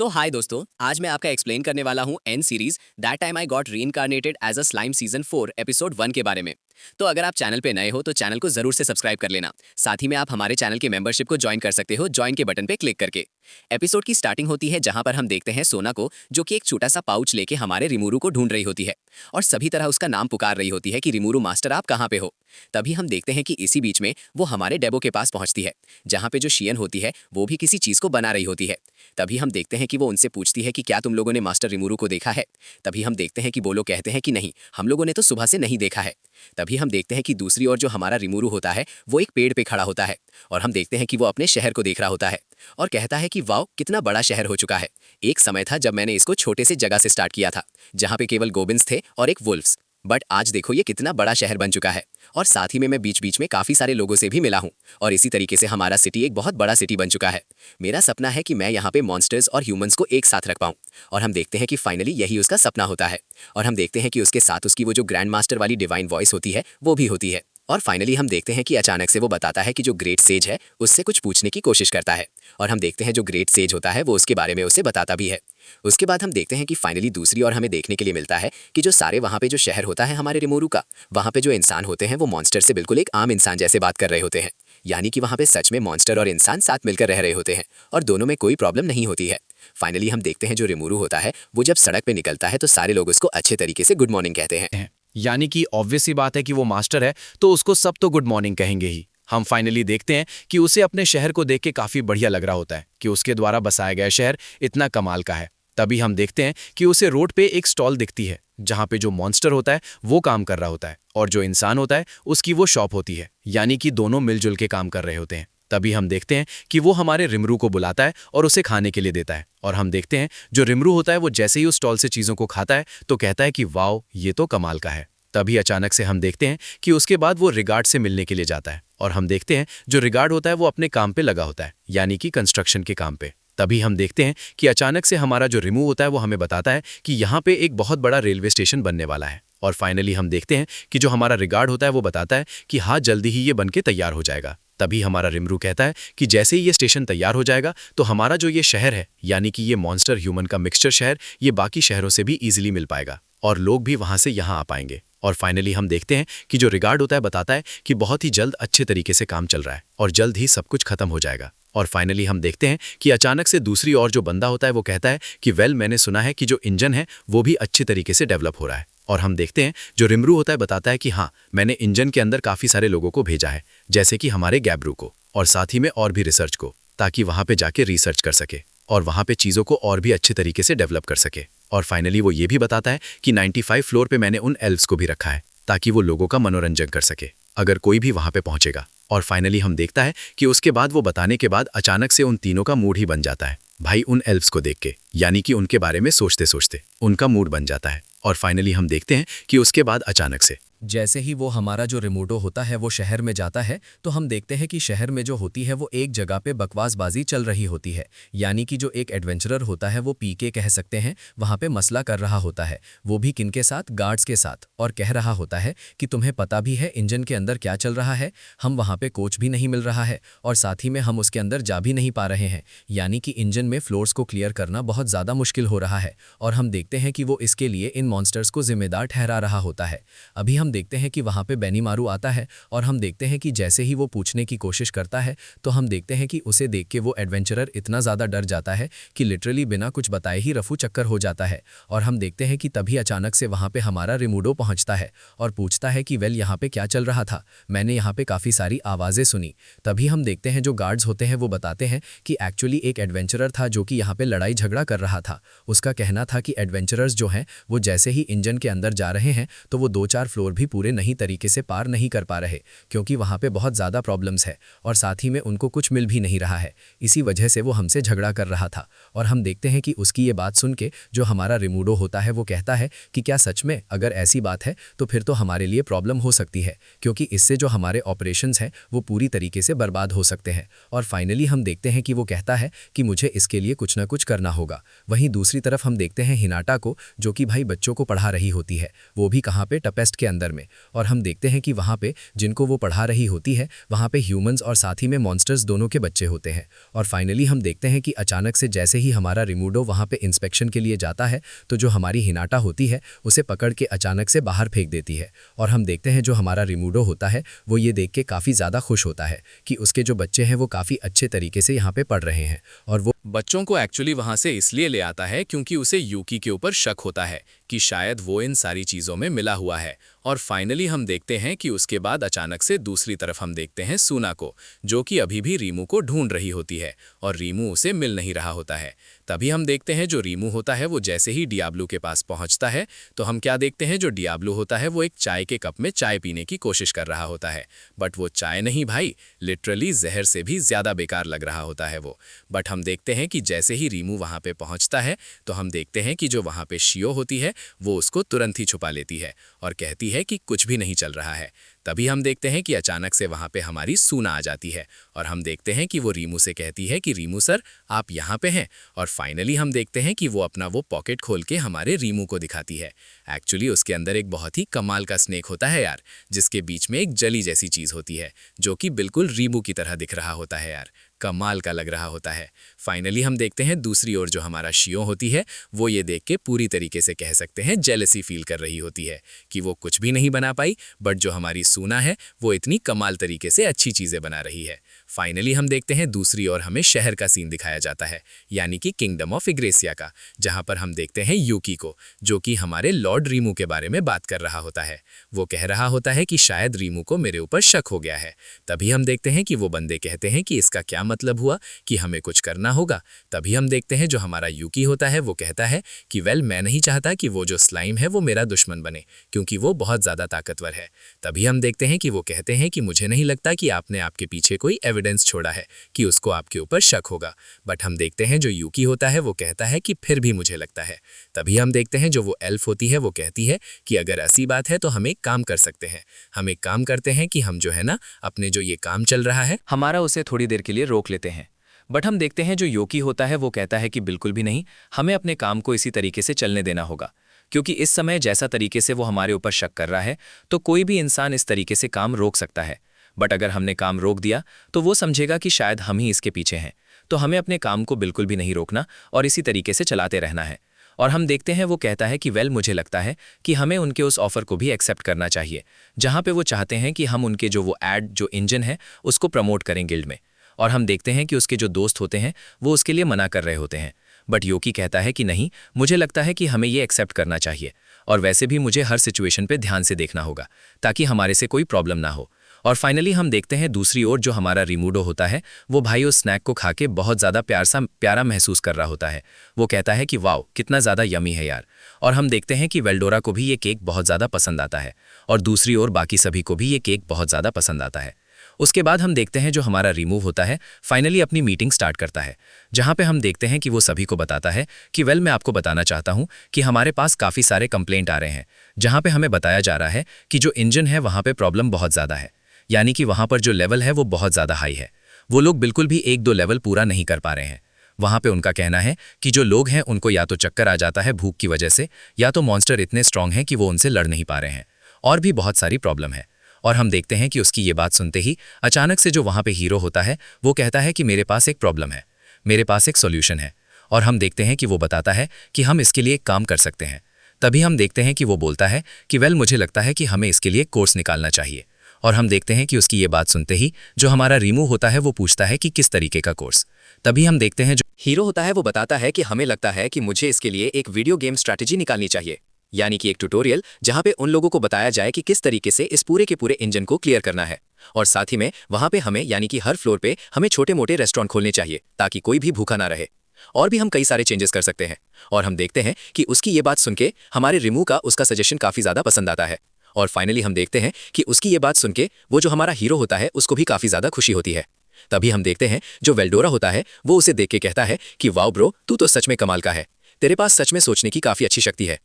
हाय दोस्तों, आज मैं आपका एक्सप्लेन करने वाला हूँ an series that time I got reincarnated as a slime season 4 episode 1 के बारे में। तो अगर आप चैनल पे नए हो तो चैनल को जरूर से सब्सक्राइब कर लेना। साथ ही में आप हमारे चैनल के मेंबरशिप को ज्वाइन कर सकते हो ज्वाइन के बटन पे क्लिक करके। एपिसोड की स्टार्टिंग होती है जहां पर हम देखते हैं सोना को, जो कि एक छोटा सा पाउच लेके हमारे रिमूरू को ढूंढ रही होती है और सभी तरह उसका नाम पुकार रही होती है कि रिमूरू मास्टर आप कहाँ पे हो। तभी हम देखते हैं कि इसी बीच में वो हमारे डेबो के पास पहुंचती है, जहाँ पे जो शियन होती है वो भी किसी चीज को बना रही होती है। तभी हम देखते हैं कि वो उनसे पूछती है कि क्या तुम लोगों ने मास्टर रिमूरू को देखा है। तभी हम देखते हैं कि वो लोग कहते हैं कि नहीं, हम लोगों ने तो सुबह से नहीं देखा है। तभी हम देखते हैं कि दूसरी ओर जो हमारा रिमूरू होता है वो एक पेड़ पे खड़ा होता है और हम देखते हैं कि वो अपने शहर को देख रहा होता है और कहता है कि वाओ, कितना बड़ा शहर हो चुका है। एक समय था जब मैंने इसको छोटे से जगह से स्टार्ट किया था, जहाँ पे केवल गोबिन्स थे और एक वुल्फ्स, बट आज देखो ये कितना बड़ा शहर बन चुका है। और साथ ही में मैं बीच बीच में काफ़ी सारे लोगों से भी मिला हूँ और इसी तरीके से हमारा सिटी एक बहुत बड़ा सिटी बन चुका है। मेरा सपना है कि मैं यहाँ पे मॉन्स्टर्स और ह्यूमंस को एक साथ रख पाऊँ और हम देखते हैं कि फाइनली यही उसका सपना होता है। और हम देखते हैं कि उसके साथ उसकी वो जो ग्रैंड मास्टर वाली डिवाइन वॉइस होती है वो भी होती है। और फाइनली हम देखते हैं कि अचानक से वो बताता है कि जो ग्रेट सेज है उससे कुछ पूछने की कोशिश करता है और हम देखते हैं जो ग्रेट सेज होता है वो उसके बारे में उसे बताता भी है। उसके बाद हम देखते हैं कि फाइनली दूसरी ओर हमें देखने के लिए मिलता है कि जो सारे वहाँ पे जो शहर होता है हमारे रिमोरू का, वहाँ पे जो इंसान होते हैं वो मॉन्स्टर से बिल्कुल एक आम इंसान जैसे बात कर रहे होते हैं। यानी कि वहाँ पे सच में मॉन्स्टर और इंसान साथ मिलकर रह रहे होते हैं और दोनों में कोई प्रॉब्लम नहीं होती है। फाइनली हम देखते हैं जो रिमोरू होता है वो जब सड़क पे निकलता है तो सारे लोग उसको अच्छे तरीके से गुड मॉर्निंग कहते हैं। यानी कि ऑब्वियस सी बात है कि वो मास्टर है तो उसको सब तो गुड मॉर्निंग कहेंगे ही। हम फाइनली देखते हैं कि उसे अपने शहर को देख के काफी बढ़िया लग रहा होता है कि उसके द्वारा बसाया गया शहर इतना कमाल का है। तभी हम देखते हैं कि उसे रोड पे एक स्टॉल दिखती है जहां पे जो मॉन्स्टर होता है वो काम कर रहा होता है और जो इंसान होता है उसकी वो शॉप होती है, यानी कि दोनों मिलजुल के काम कर रहे होते हैं। तभी हम देखते हैं कि वो हमारे रिमरू को बुलाता है और उसे खाने के लिए देता है और हम देखते हैं जो रिमरू होता है वो जैसे ही उस स्टॉल से चीज़ों को खाता है तो कहता है कि वाओ, ये तो कमाल का है। तभी अचानक से हम देखते हैं कि उसके बाद वो रिगार्ड से मिलने के लिए जाता है और हम देखते हैं जो रिगार्ड होता है वो अपने काम पे लगा होता है, यानी कि कंस्ट्रक्शन के काम पे। तभी हम देखते हैं कि अचानक से हमारा जो रिमू होता है वो हमें बताता है कि यहाँ पे एक बहुत बड़ा रेलवे स्टेशन बनने वाला है। और फाइनली हम देखते हैं कि जो हमारा रिगार्ड होता है वो बताता है कि हाँ, जल्दी ही ये बन के तैयार हो जाएगा। तभी हमारा रिमरू कहता है कि जैसे ही ये स्टेशन तैयार हो जाएगा तो हमारा जो ये शहर है, यानी कि ये मॉन्स्टर ह्यूमन का मिक्सचर शहर, ये बाकी शहरों से भी ईजिली मिल पाएगा और लोग भी वहाँ से यहाँ आ पाएंगे। और फाइनली हम देखते हैं कि जो रिगार्ड होता है बताता है कि बहुत ही जल्द अच्छे तरीके से काम चल रहा है और जल्द ही सब कुछ खत्म हो जाएगा। और फाइनली हम देखते हैं कि अचानक से दूसरी ओर जो बंदा होता है वो कहता है कि वेल, मैंने सुना है कि जो इंजन है वो भी अच्छे तरीके से डेवलप हो रहा है। और हम देखते हैं जो रिमरू होता है बताता है कि हाँ, मैंने इंजन के अंदर काफ़ी सारे लोगों को भेजा है, जैसे कि हमारे गैब्रू को और साथ ही में और भी रिसर्च को, ताकि वहाँ पे जाके रिसर्च कर सके और वहाँ पे चीज़ों को और भी अच्छे तरीके से डेवलप कर सके। और फाइनली वो ये भी बताता है कि 95 फ्लोर पे मैंने उन एल्व्स को भी रखा है ताकि वो लोगों का मनोरंजन कर सके अगर कोई भी वहाँ पे पहुँचेगा। और फाइनली हम देखता है कि उसके बाद वो बताने के बाद अचानक से उन तीनों का मूड ही बन जाता है भाई, उन एल्व्स को देख के, यानी कि उनके बारे में सोचते सोचते उनका मूड बन जाता है। और फाइनली हम देखते हैं कि उसके बाद अचानक से जैसे ही वो हमारा जो रिमोटो होता है वो शहर में जाता है तो हम देखते हैं कि शहर में जो होती है वो एक जगह पे बकवासबाजी चल रही होती है। यानी कि जो एक एडवेंचरर होता है वो पी के कह सकते हैं वहाँ पे मसला कर रहा होता है, वो भी किनके साथ, गार्ड्स के साथ, और कह रहा होता है कि तुम्हें पता भी है इंजन के अंदर क्या चल रहा है, हम वहाँ पे कोच भी नहीं मिल रहा है और साथ ही में हम उसके अंदर जा भी नहीं पा रहे हैं, यानी कि इंजन में फ्लोर्स को क्लियर करना बहुत ज़्यादा मुश्किल हो रहा है। और हम देखते हैं कि वो इसके लिए इन मॉन्स्टर्स को जिम्मेदार ठहरा रहा होता है। अभी हम देखते हैं कि वहाँ पे बेनीमारू आता है और हम देखते हैं कि जैसे ही वो पूछने की कोशिश करता है तो हम देखते हैं कि उसे देख के वो एडवेंचरर इतना ज़्यादा डर जाता है कि लिटरली बिना कुछ बताए ही रफू चक्कर हो जाता है। और हम देखते हैं कि तभी अचानक से वहाँ पे हमारा रिमूडो पहुँचता है और पूछता है कि वेल, यहाँ पे क्या चल रहा था, मैंने यहाँ पे काफ़ी सारी आवाज़ें सुनी। तभी हम देखते हैं जो गार्ड्स होते हैं वो बताते हैं कि एक्चुअली एक एडवेंचरर था जो कि यहाँ पे लड़ाई झगड़ा कर रहा था। उसका कहना था कि एडवेंचरर्स जो हैं वो जैसे ही इंजन के अंदर जा रहे हैं तो वो 2-4 फ्लोर भी पूरे नहीं तरीके से पार नहीं कर पा रहे, क्योंकि वहाँ पे बहुत ज़्यादा प्रॉब्लम्स है और साथ ही में उनको कुछ मिल भी नहीं रहा है। इसी वजह से वो हमसे झगड़ा कर रहा था। और हम देखते हैं कि उसकी ये बात सुन के जो हमारा रिमूडो होता है वो कहता है कि क्या सच में अगर ऐसी बात है तो फिर तो हमारे लिए प्रॉब्लम हो सकती है, क्योंकि इससे जो हमारे ऑपरेशंस हैं वो पूरी तरीके से बर्बाद हो सकते हैं। और फाइनली हम देखते हैं कि वो कहता है कि मुझे इसके लिए कुछ ना कुछ करना होगा। वहीं दूसरी तरफ हम देखते हैं हिनाटा को, जो कि भाई बच्चों को पढ़ा रही होती है, वो भी कहाँ पे, टपेस्ट के अंदर अंदर में। और हम देखते हैं कि वहाँ पे जिनको वो पढ़ा रही होती है वहाँ पे ह्यूमंस और साथ ही में मॉन्स्टर्स दोनों के बच्चे होते हैं। और फाइनली हम देखते हैं कि अचानक से जैसे ही हमारा रिमूडो वहाँ पे इंस्पेक्शन के लिए जाता है तो जो हमारी हिनाटा होती है उसे पकड़ के अचानक से बाहर फेंक देती है। और हम देखते हैं जो हमारा रिमूडो होता है वो ये देख के काफ़ी ज़्यादा खुश होता है कि उसके जो बच्चे हैं वो काफ़ी अच्छे तरीके से यहाँ पे पढ़ रहे हैं। और वो बच्चों को एक्चुअली वहां से इसलिए ले आता है क्योंकि उसे यूकी के ऊपर शक होता है कि शायद वो इन सारी चीज़ों में मिला हुआ है। और फाइनली हम देखते हैं कि उसके बाद अचानक से दूसरी तरफ हम देखते हैं सूना को, जो कि अभी भी रीमू को ढूंढ रही होती है और रीमू उसे मिल नहीं रहा होता है। तभी हम देखते हैं जो रीमू होता है वो जैसे ही डियाब्लो के पास पहुंचता है तो हम क्या देखते हैं, जो डियाब्लो होता है वो एक चाय के कप में चाय पीने की कोशिश कर रहा होता है। बट वो चाय नहीं भाई, लिटरली जहर से भी ज़्यादा बेकार लग रहा होता है वो। बट हम देखते हैं कि जैसे ही रीमू वहाँ पे पहुँचता है तो हम देखते हैं कि जो वहाँ पे शियो होती है वो उसको तुरंत ही छुपा लेती है और कहती है कि कुछ भी नहीं चल रहा है। तभी हम देखते हैं कि अचानक से वहाँ पे हमारी सूना आ जाती है और हम देखते हैं कि वो रीमू से कहती है कि रीमू सर आप यहाँ पे हैं। और फाइनली हम देखते हैं कि वो अपना वो पॉकेट खोल के हमारे रीमू को दिखाती है। एक्चुअली उसके अंदर एक बहुत ही कमाल का स्नेक होता है यार, जिसके बीच में एक जली जैसी चीज़ होती है जो कि बिल्कुल रीमू की तरह दिख रहा होता है यार, कमाल का लग रहा होता है। फाइनली हम देखते हैं दूसरी ओर जो हमारा शियो होती है वो ये देख के पूरी तरीके से कह सकते हैं जेलसी फील कर रही होती है कि वो कुछ भी नहीं बना पाई, बट जो हमारी सूना है वो इतनी कमाल तरीके से अच्छी चीज़ें बना रही है। फाइनली हम देखते हैं दूसरी ओर हमें शहर का सीन दिखाया जाता है, यानी कि किंगडम ऑफ इग्रेसिया का, जहाँ पर हम देखते हैं यूकी को, जो कि हमारे लॉर्ड रीमू के बारे में बात कर रहा होता है। वो कह रहा होता है कि शायद रीमू को मेरे ऊपर शक हो गया है। तभी हम देखते हैं कि वो बंदे कहते हैं कि इसका क्या मतलब हुआ कि हमें कुछ करना होगा। तभी हम देखते हैं जो हमारा यूकी होता है वो कहता है कि वेल मैं नहीं चाहता कि वो जो स्लाइम है वो मेरा दुश्मन बने क्योंकि वो बहुत ज़्यादा ताकतवर है। तभी हम देखते हैं कि वो कहते हैं कि मुझे नहीं लगता कि आपने आपके पीछे कोई एविडेंस छोड़ा है कि उसको आपके ऊपर शक होगा। बट हम देखते हैं जो यूकी होता है वो कहता है कि फिर भी मुझे लगता है। तभी हम देखते हैं जो वो एल्फ होती है वो कहती है कि अगर ऐसी बात है तो हम एक काम कर सकते हैं, हम एक काम करते हैं कि हम जो है ना अपने जो ये काम चल रहा है हमारा उसे थोड़ी देर के लिए रोक लेते हैं। बट हम देखते हैं जो योकी होता है वो कहता है कि बिल्कुल भी नहीं, हमें अपने काम को इसी तरीके से चलने देना होगा क्योंकि इस समय जैसा तरीके से वो हमारे ऊपर शक कर रहा है तो कोई भी इंसान इस तरीके से काम रोक सकता है। बट अगर हमने काम रोक दिया तो वो समझेगा कि शायद हम ही इसके पीछे हैं, तो हमें अपने काम को बिल्कुल भी नहीं रोकना और इसी तरीके से चलाते रहना है। और हम देखते हैं वो कहता है कि वेल मुझे लगता है कि हमें उनके उस ऑफ़र को भी एक्सेप्ट करना चाहिए जहाँ पे वो चाहते हैं कि हम उनके जो वो ऐड जो इंजन है उसको प्रमोट करें गिल्ड में। और हम देखते हैं कि उसके जो दोस्त होते हैं वो उसके लिए मना कर रहे होते हैं। बट योकी कहता है कि नहीं, मुझे लगता है कि हमें ये एक्सेप्ट करना चाहिए और वैसे भी मुझे हर सिचुएशन पे ध्यान से देखना होगा ताकि हमारे से कोई प्रॉब्लम ना हो। और फाइनली हम देखते हैं दूसरी ओर जो हमारा रिमूडो होता है वो भाई उस स्नैक को खा के बहुत ज़्यादा प्यारा महसूस कर रहा होता है। वो कहता है कि वाओ कितना ज़्यादा यमी है यार। और हम देखते हैं कि वेल्डोरा को भी ये केक बहुत ज़्यादा पसंद आता है और दूसरी ओर बाकी सभी को भी ये केक बहुत ज़्यादा पसंद आता है। उसके बाद हम देखते हैं जो हमारा रिमूव होता है फाइनली अपनी मीटिंग स्टार्ट करता है, जहाँ पे हम देखते हैं कि वो सभी को बताता है कि वेल मैं आपको बताना चाहता हूँ कि हमारे पास काफ़ी सारे कंप्लेंट आ रहे हैं, जहाँ पे हमें बताया जा रहा है कि जो इंजन है वहाँ पे प्रॉब्लम बहुत ज़्यादा है, यानी कि वहाँ पर जो लेवल है वो बहुत ज़्यादा हाई है। वो लोग बिल्कुल भी 1-2 लेवल पूरा नहीं कर पा रहे हैं। वहाँ पे उनका कहना है कि जो लोग हैं उनको या तो चक्कर आ जाता है भूख की वजह से, या तो मॉन्स्टर इतने स्ट्रांग हैं कि वो उनसे लड़ नहीं पा रहे हैं, और भी बहुत सारी प्रॉब्लम है। और हम देखते हैं कि उसकी ये बात सुनते ही अचानक से जो वहाँ पे हीरो होता है वो कहता है कि मेरे पास एक प्रॉब्लम है, मेरे पास एक सॉल्यूशन है। और हम देखते हैं कि वो बताता है कि हम इसके लिए एक काम कर सकते हैं। तभी हम देखते हैं कि वो बोलता है कि वेल मुझे लगता है कि हमें इसके लिए कोर्स निकालना चाहिए। और हम देखते हैं कि उसकी ये बात सुनते ही जो हमारा रीमू होता है वो पूछता है कि किस तरीके का कोर्स। तभी हम देखते हैं जो हीरो होता है वो बताता है कि हमें लगता है कि मुझे इसके लिए एक वीडियो गेम स्ट्रैटेजी निकालनी चाहिए, यानी कि एक ट्यूटोरियल जहां पे उन लोगों को बताया जाए कि किस तरीके से इस पूरे के पूरे इंजन को क्लियर करना है। और साथ ही में वहां पे हमें यानी कि हर फ्लोर पे हमें छोटे मोटे रेस्टोरेंट खोलने चाहिए ताकि कोई भी भूखा ना रहे। और भी हम कई सारे चेंजेस कर सकते हैं। और हम देखते हैं कि उसकी ये बात सुन के हमारे रिमू का उसका सजेशन काफ़ी ज़्यादा पसंद आता है। और फाइनली हम देखते हैं कि उसकी ये बात सुन के वो जो हमारा हीरो होता है उसको भी काफ़ी ज़्यादा खुशी होती है। तभी हम देखते हैं जो वेल्डोरा होता है वो उसे देख के कहता है कि वाओ ब्रो, तू तो सच में कमाल का है, तेरे पास सच में सोचने की काफ़ी अच्छी शक्ति है।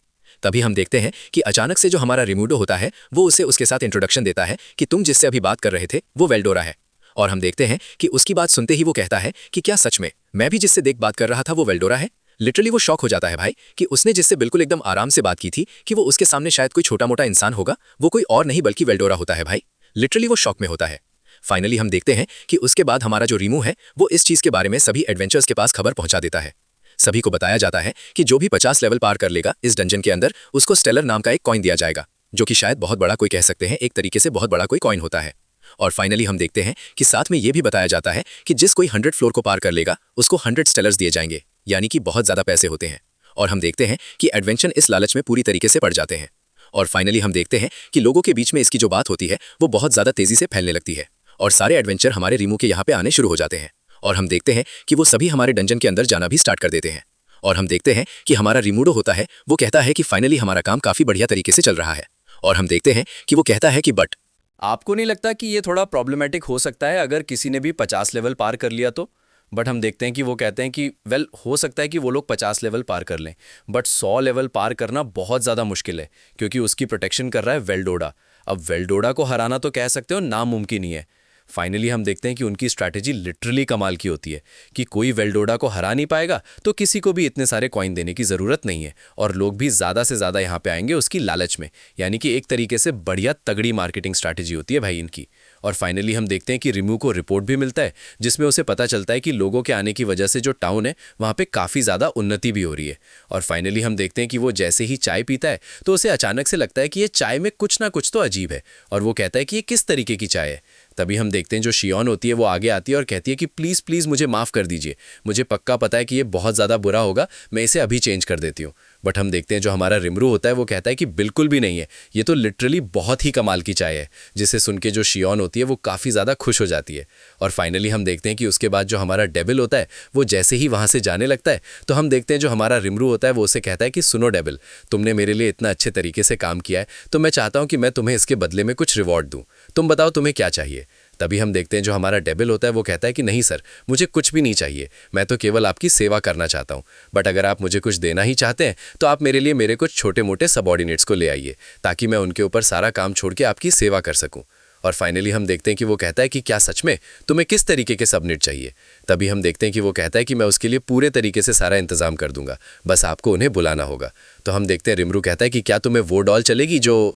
तभी हम देखते हैं कि अचानक से जो हमारा रिमूडो होता है वो उसे उसके साथ इंट्रोडक्शन देता है कि तुम जिससे अभी बात कर रहे थे वो वेल्डोरा है। और हम देखते हैं कि उसकी बात सुनते ही वो कहता है कि क्या सच में मैं भी जिससे देख बात कर रहा था वो वेल्डोरा है। लिटरली वो शॉक हो जाता है भाई कि उसने जिससे बिल्कुल एकदम आराम से बात की थी कि वो उसके सामने शायद कोई छोटा मोटा इंसान होगा, वो कोई और नहीं बल्कि वेल्डोरा होता है भाई। लिटरली वो शॉक में होता है। फाइनली हम देखते हैं कि उसके बाद हमारा जो रीमू है वो इस चीज़ के बारे में सभी एडवेंचर्स के पास खबर पहुंचा देता है। सभी को बताया जाता है कि जो भी 50 लेवल पार कर लेगा इस डंजन के अंदर उसको स्टेलर नाम का एक कॉइन दिया जाएगा, जो कि शायद बहुत बड़ा कोई कह सकते हैं, एक तरीके से बहुत बड़ा कोई कॉइन होता है। और फाइनली हम देखते हैं कि साथ में ये भी बताया जाता है कि जिस कोई 100 फ्लोर को पार कर लेगा उसको 100 स्टेलर्स दिए जाएंगे, यानी कि बहुत ज़्यादा पैसे होते हैं। और हम देखते हैं कि एडवेंचर इस लालच में पूरी तरीके से पड़ जाते हैं। और फाइनली हम देखते हैं कि लोगों के बीच में इसकी जो बात होती है वो बहुत ज़्यादा तेज़ी से फैलने लगती है और सारे एडवेंचर हमारे रीमू के यहाँ पे आने शुरू हो जाते हैं। और हम देखते हैं कि वो सभी हमारे डंजन के अंदर जाना भी स्टार्ट कर देते हैं। और हम देखते हैं कि हमारा रिमूडो होता है वो कहता है कि फाइनली हमारा काम काफ़ी बढ़िया तरीके से चल रहा है। और हम देखते हैं कि वो कहता है कि बट आपको नहीं लगता कि ये थोड़ा प्रॉब्लमेटिक हो सकता है अगर किसी ने भी 50 लेवल पार कर लिया तो? बट हम देखते हैं कि वो कहते हैं कि वेल हो सकता है कि वो लोग 50 लेवल पार कर लें, बट 100 लेवल पार करना बहुत ज़्यादा मुश्किल है क्योंकि उसकी प्रोटेक्शन कर रहा है वेल्डोडा। अब वेल्डोडा को हराना तो कह सकते हो नामुमकिन ही है। फाइनली हम देखते हैं कि उनकी स्ट्रैटेजी लिटरली कमाल की होती है कि कोई वेल्डोडा को हरा नहीं पाएगा तो किसी को भी इतने सारे कॉइन देने की ज़रूरत नहीं है और लोग भी ज़्यादा से ज़्यादा यहाँ पे आएंगे उसकी लालच में, यानी कि एक तरीके से बढ़िया तगड़ी मार्केटिंग स्ट्रैटेजी होती है भाई इनकी। और फाइनली हम देखते हैं कि रिमू को रिपोर्ट भी मिलता है जिसमें उसे पता चलता है कि लोगों के आने की वजह से जो टाउन है वहाँ पे काफ़ी ज़्यादा उन्नति भी हो रही है। और फाइनली हम देखते हैं कि वो जैसे ही चाय पीता है तो उसे अचानक से लगता है कि ये चाय में कुछ ना कुछ तो अजीब है और वो कहता है कि ये किस तरीके की चाय है। तभी हम देखते हैं जो शियोन होती है वो आगे आती है और कहती है कि प्लीज़ प्लीज़ मुझे माफ़ कर दीजिए, मुझे पक्का पता है कि ये बहुत ज़्यादा बुरा होगा, मैं इसे अभी चेंज कर देती हूँ। बट हम देखते हैं जो हमारा रिमरू होता है वो कहता है कि बिल्कुल भी नहीं है, ये तो लिटरली बहुत ही कमाल की चाय है, जिसे सुन के जो शियोन होती है वो काफ़ी ज़्यादा खुश हो जाती है। और फाइनली हम देखते हैं कि उसके बाद जो हमारा डेबिल होता है वो जैसे ही वहाँ से जाने लगता है तो हम देखते हैं जो हमारा रिमरू होता है वो उसे कहता है कि सुनो डेबिल, तुमने मेरे लिए इतना अच्छे तरीके से काम किया है तो मैं चाहता हूँ कि मैं तुम्हें इसके बदले में कुछ रिवॉर्ड दूँ, तुम बताओ तुम्हें क्या चाहिए। तभी हम देखते हैं जो हमारा डेबिल होता है वो कहता है कि नहीं सर, मुझे कुछ भी नहीं चाहिए, मैं तो केवल आपकी सेवा करना चाहता हूँ, बट अगर आप मुझे कुछ देना ही चाहते हैं तो आप मेरे लिए मेरे कुछ छोटे मोटे सबॉर्डिनेट्स को ले आइए ताकि मैं उनके ऊपर सारा काम छोड़ के आपकी सेवा कर सकूँ। और फाइनली हम देखते हैं कि वो कहता है कि क्या सच में तुम्हें किस तरीके के सबनेट चाहिए। तभी हम देखते हैं कि वो कहता है कि मैं उसके लिए पूरे तरीके से सारा इंतजाम कर दूंगा, बस आपको उन्हें बुलाना होगा। तो हम देखते हैं रिमरू कहता है कि क्या तुम्हें वो डॉल चलेगी जो